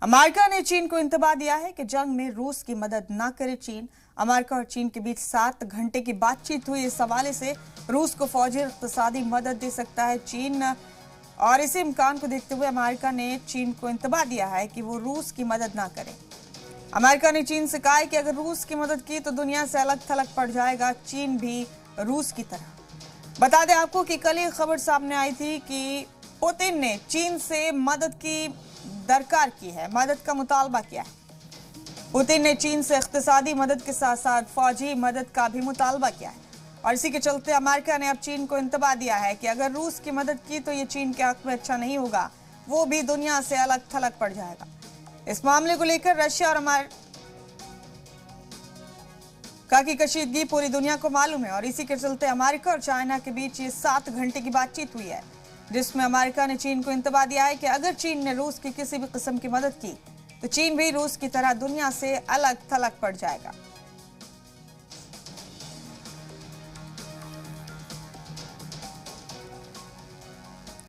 America ने चीन को इंतबा दिया है कि जंग में रूस की मदद न करे चीन। अमेरिका और चीन के बीच 7 घंटे की बातचीत हुई। इस हवाले से रूस को फौजी और इक़्तिसादी मदद दे सकता है चीन, और इसी इम्कान को देखते हुए अमेरिका ने चीन को इंतबा दिया है कि वो रूस की मदद ना करे। अमेरिका ने चीन से कहा है कि अगर रूस की मदद की तो दुनिया से अलग थलग पड़ जाएगा, चीन भी रूस की तरह। बता दें आपको कि कल ये खबर सामने आई थी कि पुतिन ने चीन से मदद की दरकार की है, मदद का मुतालबा किया है। पुतिन ने चीन से इक़्तिसादी मदद के साथ साथ फौजी मदद का भी मुतालबा किया है, और इसी के चलते अमेरिका ने अब चीन को इंतबा दिया है कि अगर रूस की मदद की तो ये चीन के हक में अच्छा नहीं होगा, वो भी दुनिया से अलग थलग पड़ जाएगा। इस मामले को लेकर रशिया और अमेरिका की कशीदगी पूरी दुनिया को मालूम है, और इसी के चलते अमेरिका और चाइना के बीच ये 7 घंटे की बातचीत हुई है, जिसमें अमेरिका ने चीन को इंतबा दिया है कि अगर चीन ने रूस की किसी भी किस्म की मदद की तो चीन भी रूस की तरह दुनिया से अलग थलग पड़ जाएगा।